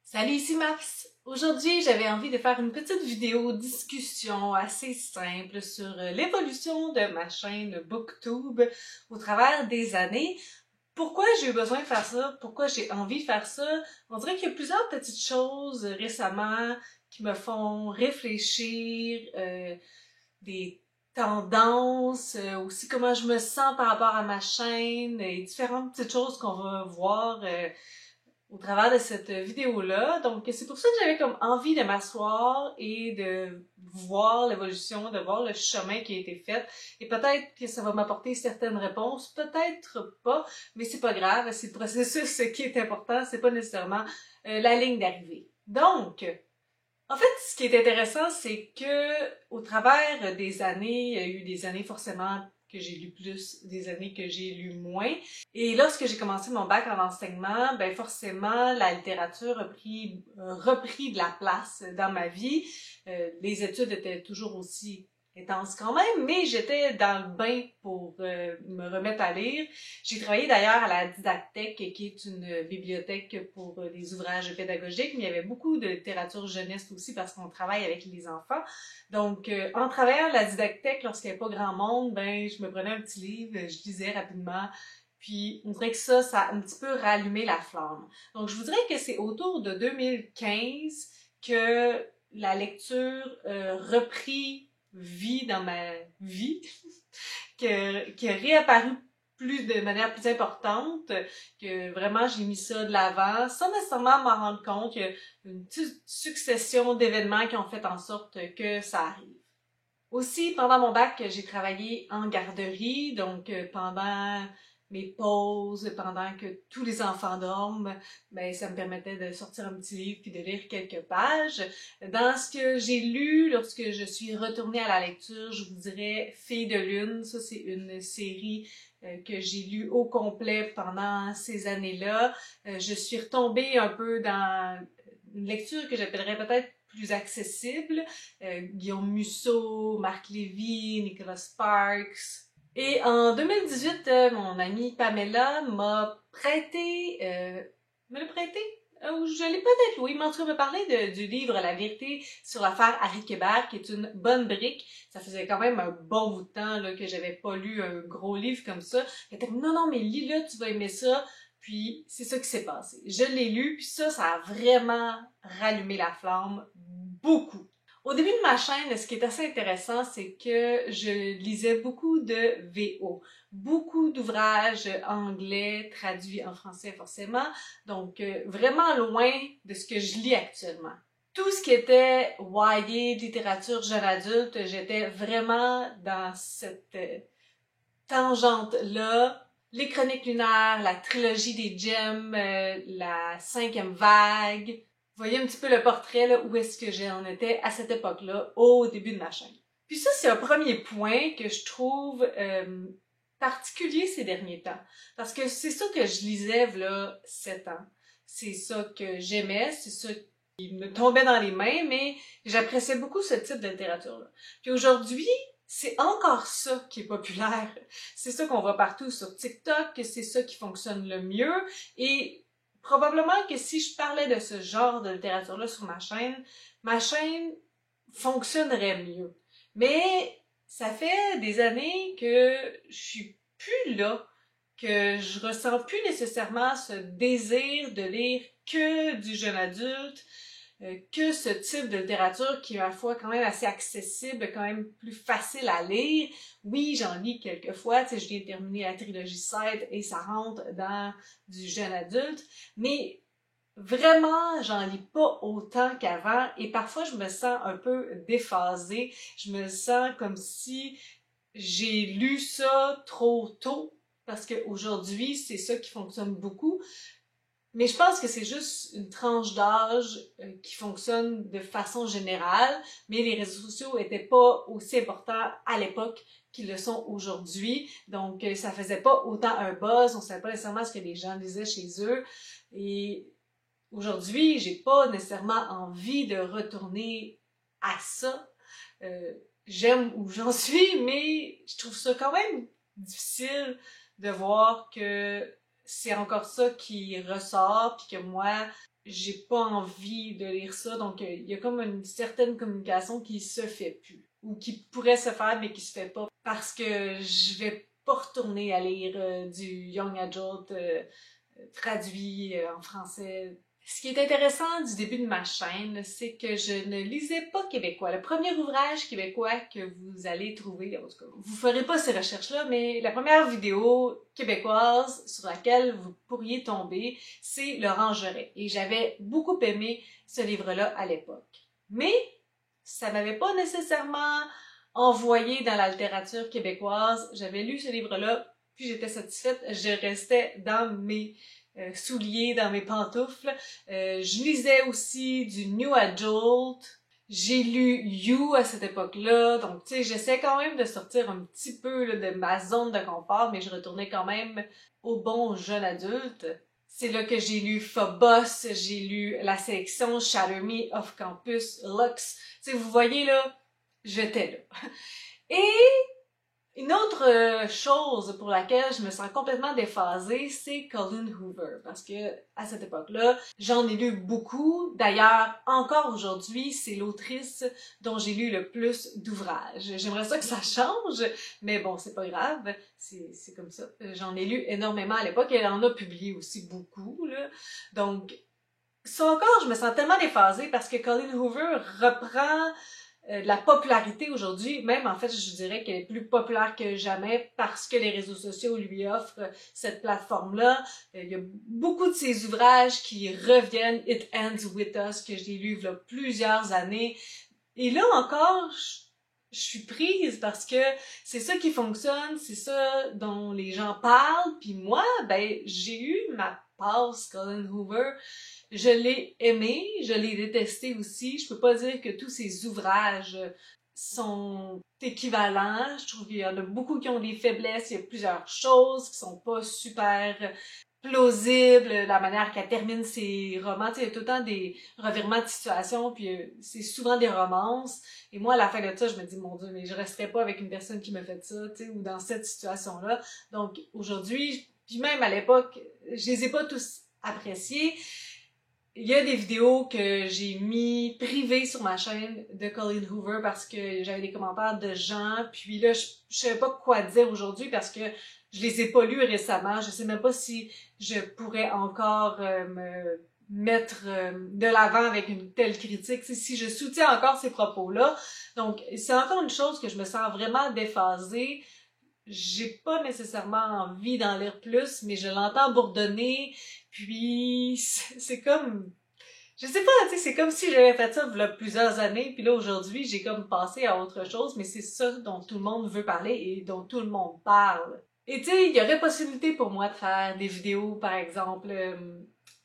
Salut, ici Max! Aujourd'hui, j'avais envie de faire une petite vidéo discussion assez simple sur l'évolution de ma chaîne BookTube au travers des années. Pourquoi j'ai eu besoin de faire ça? Pourquoi j'ai envie de faire ça? On dirait qu'il y a plusieurs petites choses récemment qui me font réfléchir, des tendances, aussi comment je me sens par rapport à ma chaîne et différentes petites choses qu'on va voir au travers de cette vidéo-là. Donc, c'est pour ça que j'avais comme envie de m'asseoir et de voir l'évolution, de voir le chemin qui a été fait. Et peut-être que ça va m'apporter certaines réponses, peut-être pas, mais c'est pas grave, c'est le processus qui est important, c'est pas nécessairement la ligne d'arrivée. Donc, en fait, ce qui est intéressant, c'est que au travers des années, il y a eu des années forcément que j'ai lu plus, des années que j'ai lu moins. Et lorsque j'ai commencé mon bac en enseignement, ben forcément, la littérature a repris de la place dans ma vie. Les études étaient toujours aussi intenses quand même, mais j'étais dans le bain pour me remettre à lire. J'ai travaillé d'ailleurs à la Didactèque, qui est une bibliothèque pour les ouvrages pédagogiques, mais il y avait beaucoup de littérature jeunesse aussi parce qu'on travaille avec les enfants. Donc, en travaillant à la Didactèque, lorsqu'il n'y avait pas grand monde, ben je me prenais un petit livre, je lisais rapidement, puis on dirait que ça a un petit peu rallumé la flamme. Donc, je vous dirais que c'est autour de 2015 que la lecture reprit vie dans ma vie, qui a réapparu de manière plus importante, que vraiment j'ai mis ça de l'avant, sans nécessairement m'en rendre compte. Il y a une petite succession d'événements qui ont fait en sorte que ça arrive. Aussi, pendant mon bac, j'ai travaillé en garderie, donc pendant mes pauses, pendant que tous les enfants dorment, ben ça me permettait de sortir un petit livre puis de lire quelques pages. Dans ce que j'ai lu, lorsque je suis retournée à la lecture, je vous dirais Filles de lune. Ça, c'est une série que j'ai lue au complet pendant ces années-là. Je suis retombée un peu dans une lecture que j'appellerais peut-être plus accessible. Guillaume Musso, Marc Lévy, Nicholas Sparks. Et en 2018, mon amie Pamela m'a prêté, me l'a prêté? Je l'ai peut-être loué, mais en tout cas, me parler du livre La vérité sur l'affaire Harry Québert, qui est une bonne brique. Ça faisait quand même un bon bout de temps là, que j'avais pas lu un gros livre comme ça. Elle était comme, non, mais lis-le, tu vas aimer ça. Puis c'est ça qui s'est passé. Je l'ai lu, puis ça a vraiment rallumé la flamme beaucoup. Au début de ma chaîne, ce qui est assez intéressant, c'est que je lisais beaucoup de VO, beaucoup d'ouvrages anglais traduits en français forcément, donc vraiment loin de ce que je lis actuellement. Tout ce qui était YA, littérature jeune adulte, j'étais vraiment dans cette tangente-là. Les Chroniques lunaires, la trilogie des Gems, la cinquième vague. Vous voyez un petit peu le portrait, là, où est-ce que j'en étais à cette époque-là, au début de ma chaîne. Puis ça, c'est un premier point que je trouve particulier ces derniers temps. Parce que c'est ça que je lisais, là, 7 ans. C'est ça que j'aimais, c'est ça qui me tombait dans les mains, mais j'appréciais beaucoup ce type de littérature-là. Puis aujourd'hui, c'est encore ça qui est populaire. C'est ça qu'on voit partout sur TikTok, que c'est ça qui fonctionne le mieux. Et probablement que si je parlais de ce genre de littérature-là sur ma chaîne fonctionnerait mieux. Mais ça fait des années que je suis plus là, que je ressens plus nécessairement ce désir de lire que du jeune adulte, que ce type de littérature qui est à la fois quand même assez accessible, quand même plus facile à lire. Oui, j'en lis quelques fois, tu sais, je viens de terminer la trilogie 7 et ça rentre dans du jeune adulte, mais vraiment, j'en lis pas autant qu'avant et parfois je me sens un peu déphasée, je me sens comme si j'ai lu ça trop tôt parce qu'aujourd'hui, c'est ça qui fonctionne beaucoup. Mais je pense que c'est juste une tranche d'âge qui fonctionne de façon générale, mais les réseaux sociaux étaient pas aussi importants à l'époque qu'ils le sont aujourd'hui. Donc, ça faisait pas autant un buzz, on savait pas nécessairement ce que les gens lisaient chez eux. Et aujourd'hui, j'ai pas nécessairement envie de retourner à ça. J'aime où j'en suis, mais je trouve ça quand même difficile de voir que c'est encore ça qui ressort, puis que moi, j'ai pas envie de lire ça, donc il y a comme une certaine communication qui se fait plus, ou qui pourrait se faire mais qui se fait pas, parce que je vais pas retourner à lire du young adult traduit en français. Ce qui est intéressant du début de ma chaîne, c'est que je ne lisais pas québécois. Le premier ouvrage québécois que vous allez trouver, en tout cas, vous ferez pas ces recherches-là, mais la première vidéo québécoise sur laquelle vous pourriez tomber, c'est L'Orangerie. Et j'avais beaucoup aimé ce livre-là à l'époque. Mais ça m'avait pas nécessairement envoyé dans la littérature québécoise. J'avais lu ce livre-là, puis j'étais satisfaite. Je restais dans mes souliers, dans mes pantoufles. Je lisais aussi du New Adult. J'ai lu You à cette époque-là. Donc, tu sais, j'essaie quand même de sortir un petit peu là, de ma zone de confort, mais je retournais quand même au bon jeune adulte. C'est là que j'ai lu Phobos, j'ai lu la sélection Shatter Me, Off Campus, Lux. Tu sais, vous voyez là, j'étais là. Et une autre chose pour laquelle je me sens complètement déphasée, c'est Colleen Hoover. Parce que à cette époque-là, j'en ai lu beaucoup. D'ailleurs, encore aujourd'hui, c'est l'autrice dont j'ai lu le plus d'ouvrages. J'aimerais ça que ça change, mais bon, c'est pas grave. C'est comme ça. J'en ai lu énormément à l'époque. Elle en a publié aussi beaucoup, là. Donc, ça encore, je me sens tellement déphasée parce que Colleen Hoover reprend de la popularité aujourd'hui, même en fait je dirais qu'elle est plus populaire que jamais parce que les réseaux sociaux lui offrent cette plateforme-là. Il y a beaucoup de ses ouvrages qui reviennent, It Ends With Us, que j'ai lu il y a plusieurs années. Et là encore, je suis prise parce que c'est ça qui fonctionne, c'est ça dont les gens parlent, puis moi, ben j'ai eu ma passe Colleen Hoover. Je l'ai aimé, je l'ai détesté aussi. Je peux pas dire que tous ces ouvrages sont équivalents. Je trouve qu'il y en a beaucoup qui ont des faiblesses. Il y a plusieurs choses qui sont pas super plausibles. La manière qu'elle termine ses romans, tu sais, il y a tout le temps des revirements de situation, puis c'est souvent des romances. Et moi, à la fin de ça, je me dis, mon Dieu, mais je resterai pas avec une personne qui me fait ça, tu sais, ou dans cette situation-là. Donc, aujourd'hui, puis même à l'époque, je les ai pas tous appréciés. Il y a des vidéos que j'ai mis privées sur ma chaîne de Colleen Hoover parce que j'avais des commentaires de gens, puis là, je savais pas quoi dire aujourd'hui parce que je les ai pas lus récemment. Je sais même pas si je pourrais encore me mettre de l'avant avec une telle critique, si je soutiens encore ces propos-là. Donc, c'est encore une chose que je me sens vraiment déphasée. J'ai pas nécessairement envie d'en lire plus, mais je l'entends bourdonner, puis c'est comme... Je sais pas, tu sais, c'est comme si j'avais fait ça il y a plusieurs années, puis là aujourd'hui j'ai comme passé à autre chose, mais c'est ça dont tout le monde veut parler et dont tout le monde parle. Et tu sais, il y aurait possibilité pour moi de faire des vidéos, par exemple,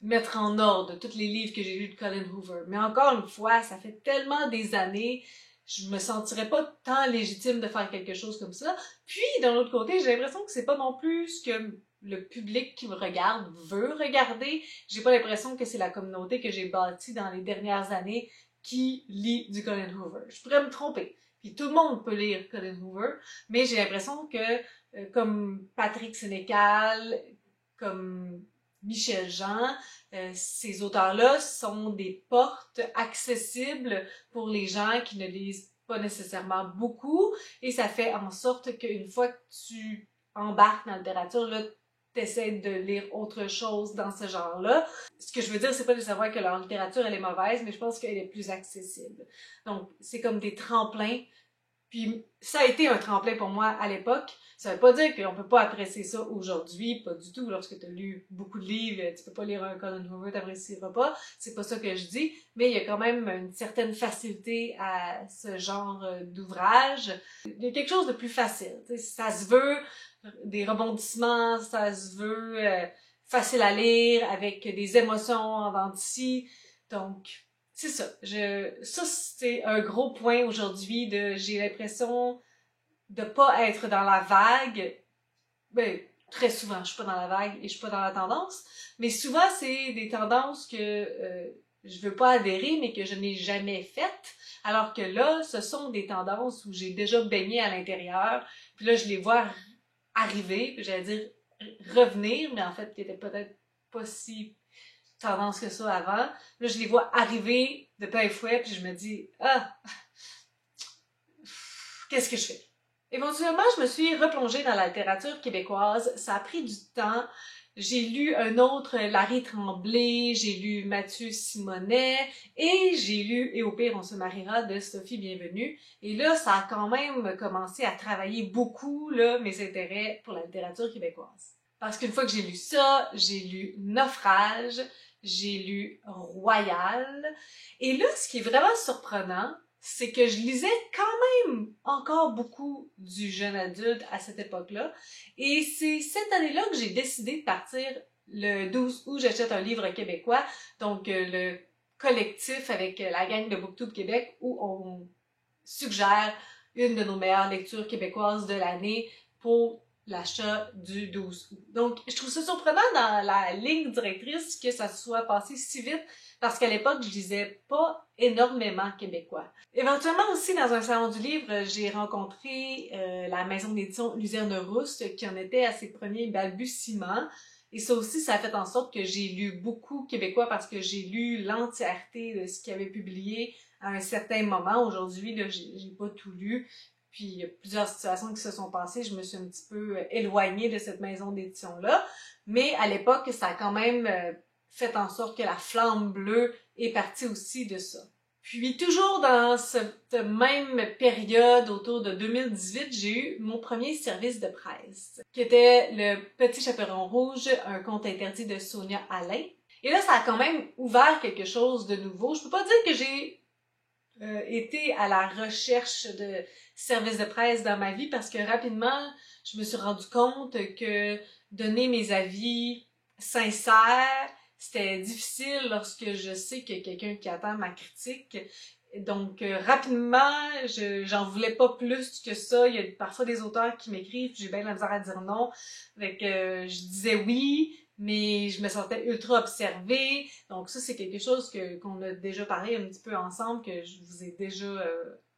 mettre en ordre tous les livres que j'ai lus de Colleen Hoover. Mais encore une fois, ça fait tellement des années, je me sentirais pas tant légitime de faire quelque chose comme ça. Puis, d'un autre côté, j'ai l'impression que c'est pas non plus ce que le public qui me regarde veut regarder. J'ai pas l'impression que c'est la communauté que j'ai bâtie dans les dernières années qui lit du Colleen Hoover. Je pourrais me tromper. Puis tout le monde peut lire Colleen Hoover, mais j'ai l'impression que comme Patrick Sénécal, comme Michel Jean, ces auteurs-là sont des portes accessibles pour les gens qui ne lisent pas nécessairement beaucoup, et ça fait en sorte qu'une fois que tu embarques dans la littérature, là, t'essaies de lire autre chose dans ce genre-là. Ce que je veux dire, c'est pas de savoir que leur littérature, elle est mauvaise, mais je pense qu'elle est plus accessible. Donc, c'est comme des tremplins. Puis, ça a été un tremplin pour moi à l'époque. Ça veut pas dire qu'on peut pas apprécier ça aujourd'hui, pas du tout. Lorsque tu as lu beaucoup de livres, tu peux pas lire un Colleen Hoover, t'apprécieras pas. C'est pas ça que je dis. Mais il y a quand même une certaine facilité à ce genre d'ouvrage. Il y a quelque chose de plus facile. T'sais, ça se veut des rebondissements, ça se veut facile à lire, avec des émotions en dents de scie. Donc, c'est ça. Ça, c'est un gros point aujourd'hui de, j'ai l'impression de pas être dans la vague. Ben, très souvent, je suis pas dans la vague et je suis pas dans la tendance. Mais souvent, c'est des tendances que je veux pas adhérer, mais que je n'ai jamais faites. Alors que là, ce sont des tendances où j'ai déjà baigné à l'intérieur. Puis là, je les vois arriver, puis j'allais dire revenir, mais en fait, qui était peut-être pas si tendance que ça avant. Là, je les vois arriver de plein fouet, puis je me dis « Ah! Qu'est-ce que je fais? » Éventuellement, je me suis replongée dans la littérature québécoise. Ça a pris du temps. J'ai lu un autre Larry Tremblay, j'ai lu Mathieu Simonet et j'ai lu Et au pire, on se mariera de Sophie Bienvenue. Et là, ça a quand même commencé à travailler beaucoup là, mes intérêts pour la littérature québécoise. Parce qu'une fois que j'ai lu ça, j'ai lu Naufrage, j'ai lu Royal. Et là, ce qui est vraiment surprenant, c'est que je lisais quand même encore beaucoup du jeune adulte à cette époque-là. Et c'est cette année-là que j'ai décidé de partir le 12 août, j'achète un livre québécois, donc le collectif avec la gang de BookTube Québec, où on suggère une de nos meilleures lectures québécoises de l'année pour l'achat du 12 août. Donc, je trouve ça surprenant dans la ligne directrice que ça soit passé si vite parce qu'à l'époque, je lisais pas énormément québécois. Éventuellement aussi, dans un salon du livre, j'ai rencontré la maison d'édition Luzerne Rousse qui en était à ses premiers balbutiements. Et ça aussi, ça a fait en sorte que j'ai lu beaucoup québécois parce que j'ai lu l'entièreté de ce qu'ils avaient publié à un certain moment. Aujourd'hui, là, j'ai pas tout lu. Puis il y a plusieurs situations qui se sont passées. Je me suis un petit peu éloignée de cette maison d'édition-là. Mais à l'époque, ça a quand même fait en sorte que la flamme bleue est partie aussi de ça. Puis toujours dans cette même période, autour de 2018, j'ai eu mon premier service de presse, qui était Le Petit Chaperon Rouge, un conte interdit de Sonia Alain. Et là, ça a quand même ouvert quelque chose de nouveau. Je peux pas dire que j'ai été à la recherche de services de presse dans ma vie parce que rapidement, je me suis rendu compte que donner mes avis sincères, c'était difficile lorsque je sais qu'il y a quelqu'un qui attend ma critique. Donc, rapidement, j'en voulais pas plus que ça. Il y a parfois des auteurs qui m'écrivent, j'ai bien la misère à dire non. Fait que je disais oui, mais je me sentais ultra observée. Donc ça, c'est quelque chose qu'on a déjà parlé un petit peu ensemble, que je vous ai déjà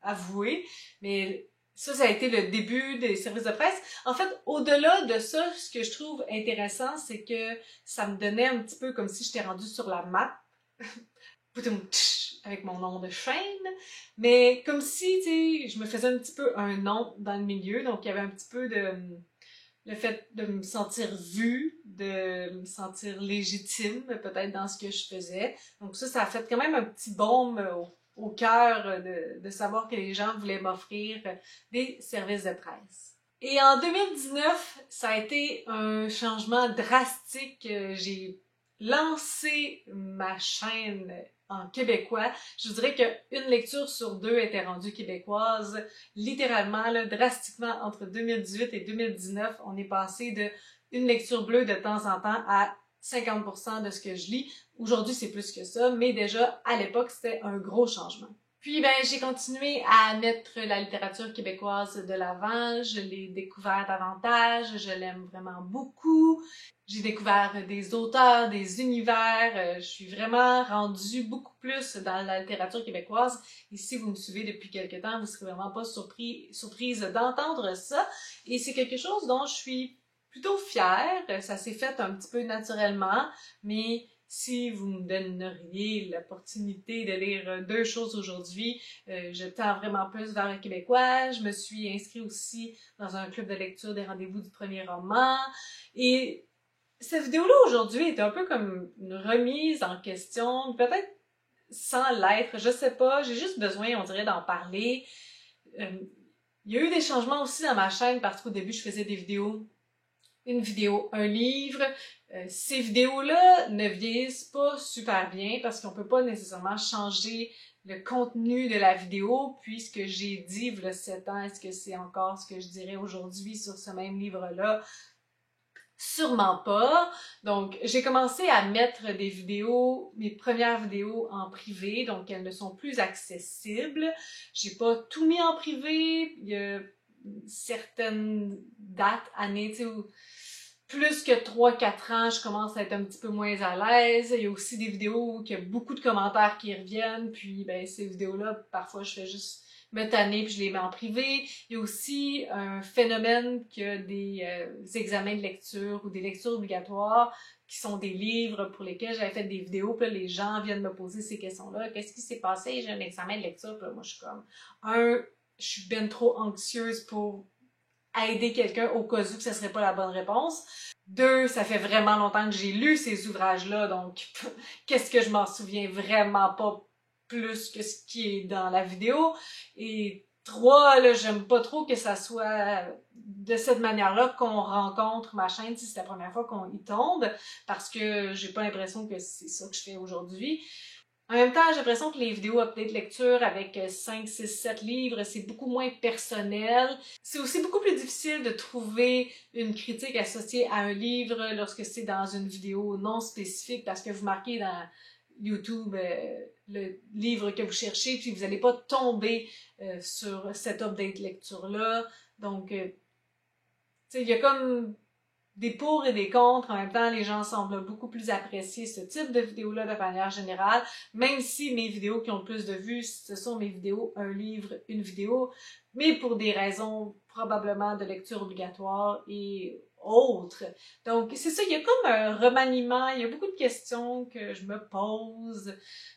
avoué. Mais ça a été le début des services de presse. En fait, au-delà de ça, ce que je trouve intéressant, c'est que ça me donnait un petit peu comme si j'étais rendue sur la map. Avec mon nom de chaîne, mais comme si, tu sais, je me faisais un petit peu un nom dans le milieu, donc il y avait un petit peu de le fait de me sentir vue, de me sentir légitime peut-être dans ce que je faisais. Donc ça a fait quand même un petit baume au cœur de savoir que les gens voulaient m'offrir des services de presse. Et en 2019, ça a été un changement drastique. J'ai lancé ma chaîne en québécois. Je vous dirais qu'une lecture sur deux était rendue québécoise. Littéralement, là, drastiquement, entre 2018 et 2019, on est passé de une lecture bleue de temps en temps à 50% de ce que je lis. Aujourd'hui, c'est plus que ça, mais déjà, à l'époque, c'était un gros changement. Puis, j'ai continué à mettre la littérature québécoise de l'avant. Je l'ai découvert davantage. Je l'aime vraiment beaucoup. J'ai découvert des auteurs, des univers. Je suis vraiment rendue beaucoup plus dans la littérature québécoise. Et si vous me suivez depuis quelque temps, vous serez vraiment pas surprise d'entendre ça. Et c'est quelque chose dont je suis plutôt fière. Ça s'est fait un petit peu naturellement, mais si vous me donneriez l'opportunité de lire deux choses aujourd'hui, je tends vraiment plus vers le québécois. Je me suis inscrite aussi dans un club de lecture des rendez-vous du premier roman. Et cette vidéo-là aujourd'hui est un peu comme une remise en question, peut-être sans l'être, je sais pas. J'ai juste besoin, on dirait, d'en parler. Il y a eu des changements aussi dans ma chaîne parce qu'au début, je faisais des vidéos. Une vidéo, un livre. Ces vidéos-là ne vieillissent pas super bien parce qu'on peut pas nécessairement changer le contenu de la vidéo puisque j'ai dit, il y a 7 ans, est-ce que c'est encore ce que je dirais aujourd'hui sur ce même livre-là? Sûrement pas. Donc, j'ai commencé à mettre des vidéos, mes premières vidéos en privé, donc elles ne sont plus accessibles. J'ai pas tout mis en privé. Il y a certaines dates, années, tu sais, où plus que 3-4 ans, je commence à être un petit peu moins à l'aise. Il y a aussi des vidéos où il y a beaucoup de commentaires qui reviennent, puis ben ces vidéos-là, parfois je fais juste me tanner puis je les mets en privé. Il y a aussi un phénomène que des examens de lecture ou des lectures obligatoires qui sont des livres pour lesquels j'avais fait des vidéos, puis là, les gens viennent me poser ces questions-là. Qu'est-ce qui s'est passé? J'ai un examen de lecture, puis là, moi je suis comme, je suis ben trop anxieuse pour aider quelqu'un au cas où que ce serait pas la bonne réponse. 2, ça fait vraiment longtemps que j'ai lu ces ouvrages-là, donc qu'est-ce que je m'en souviens vraiment pas plus que ce qui est dans la vidéo. Et 3, là, j'aime pas trop que ça soit de cette manière-là qu'on rencontre ma chaîne si c'est la première fois qu'on y tombe, parce que j'ai pas l'impression que c'est ça que je fais aujourd'hui. En même temps, j'ai l'impression que les vidéos update lecture avec 5, 6, 7 livres, c'est beaucoup moins personnel. C'est aussi beaucoup plus difficile de trouver une critique associée à un livre lorsque c'est dans une vidéo non spécifique parce que vous marquez dans YouTube le livre que vous cherchez puis vous n'allez pas tomber sur cette update lecture-là. Donc, tu sais, il y a comme des pour et des contre. En même temps, les gens semblent beaucoup plus apprécier ce type de vidéo-là de manière générale, même si mes vidéos qui ont le plus de vues, ce sont mes vidéos, un livre, une vidéo, mais pour des raisons probablement de lecture obligatoire et autres. Donc, c'est ça, il y a comme un remaniement, il y a beaucoup de questions que je me pose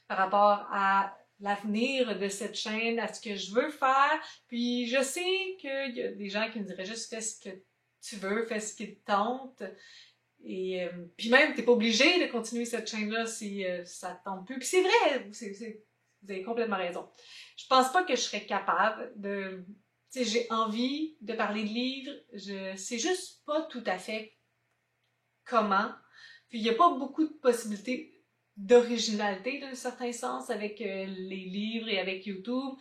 par rapport à l'avenir de cette chaîne, à ce que je veux faire. Puis je sais qu'il y a des gens qui me diraient juste fais ce que tu veux, fais ce qui te tente. Et puis même, t'es pas obligé de continuer cette chaîne-là si ça te tente plus. Puis c'est vrai, vous avez complètement raison. Je pense pas que je serais capable de... Tu sais, j'ai envie de parler de livres, je sais juste pas tout à fait comment. Puis il y a pas beaucoup de possibilités d'originalité d'un certain sens avec les livres et avec YouTube.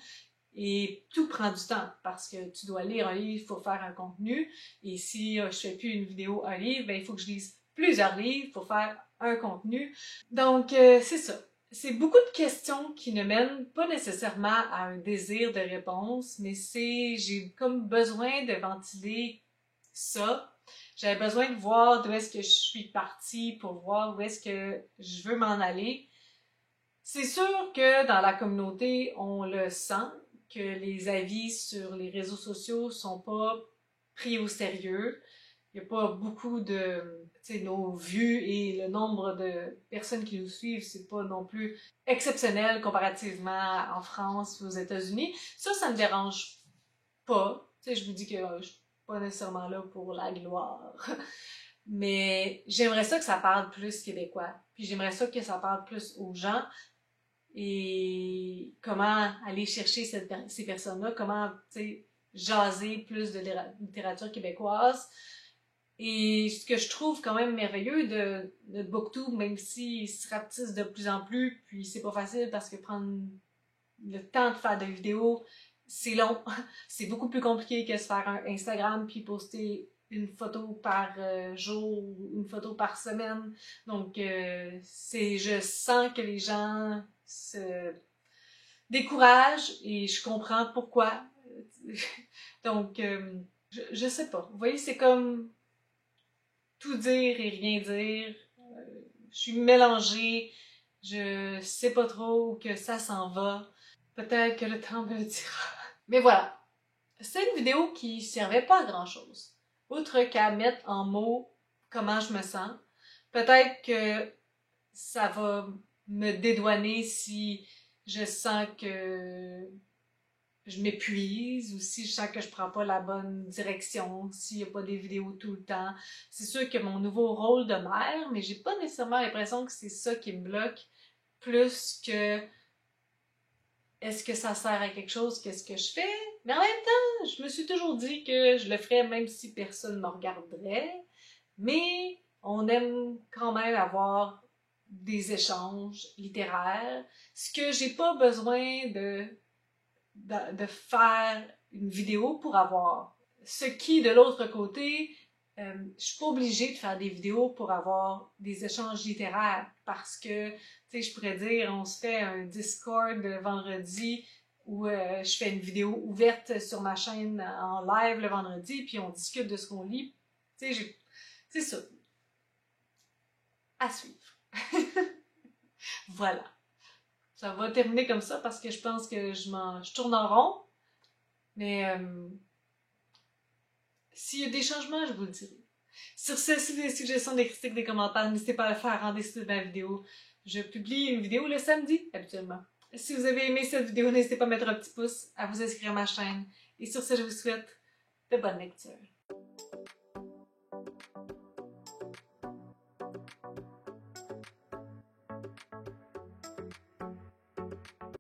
Et tout prend du temps parce que tu dois lire un livre, il faut faire un contenu. Et si je fais plus une vidéo, un livre, ben, il faut que je lise plusieurs livres pour faire un contenu. Donc, c'est ça. C'est beaucoup de questions qui ne mènent pas nécessairement à un désir de réponse, mais j'ai comme besoin de ventiler ça. J'avais besoin de voir d'où est-ce que je suis partie pour voir où est-ce que je veux m'en aller. C'est sûr que dans la communauté, on le sent, que les avis sur les réseaux sociaux sont pas pris au sérieux. Il n'y a pas beaucoup de... Tu sais, nos vues et le nombre de personnes qui nous suivent, c'est pas non plus exceptionnel comparativement en France ou aux États-Unis. Ça me dérange pas. Tu sais, je vous dis que je suis pas nécessairement là pour la gloire. Mais j'aimerais ça que ça parle plus québécois. Puis j'aimerais ça que ça parle plus aux gens et comment aller chercher ces personnes-là, comment, tu sais, jaser plus de littérature québécoise. Et ce que je trouve quand même merveilleux de BookTube, même s'il se rapetisse de plus en plus, puis c'est pas facile parce que prendre le temps de faire des vidéos, c'est long. C'est beaucoup plus compliqué que se faire un Instagram puis poster une photo par jour ou une photo par semaine. Donc, je sens que les gens se découragent et je comprends pourquoi. Donc, je sais pas. Vous voyez, c'est comme tout dire et rien dire. Je suis mélangée. Je sais pas trop où que ça s'en va. Peut-être que le temps me le dira. Mais voilà. C'est une vidéo qui servait pas à grand chose. Outre qu'à mettre en mots comment je me sens. Peut-être que ça va me dédouaner si je sens que je m'épuise ou si je sens que je prends pas la bonne direction, s'il y a pas des vidéos tout le temps. C'est sûr que mon nouveau rôle de mère, mais j'ai pas nécessairement l'impression que c'est ça qui me bloque plus que est-ce que ça sert à quelque chose, qu'est-ce que je fais? Mais en même temps, je me suis toujours dit que je le ferais même si personne ne me regarderait. Mais on aime quand même avoir des échanges littéraires. Ce que j'ai pas besoin de faire une vidéo pour avoir. Ce qui, de l'autre côté, je suis pas obligée de faire des vidéos pour avoir des échanges littéraires parce que, tu sais, je pourrais dire, on se fait un Discord le vendredi où je fais une vidéo ouverte sur ma chaîne en live le vendredi puis on discute de ce qu'on lit. Tu sais, c'est ça. À suivre. Voilà. Ça va terminer comme ça parce que je pense que je tourne en rond. Mais s'il y a des changements, je vous le dirai. Sur ce, si vous avez des suggestions, des critiques, des commentaires, n'hésitez pas à le faire en dessous de ma vidéo. Je publie une vidéo le samedi, habituellement. Si vous avez aimé cette vidéo, n'hésitez pas à mettre un petit pouce, à vous inscrire à ma chaîne. Et sur ce, je vous souhaite de bonnes lectures.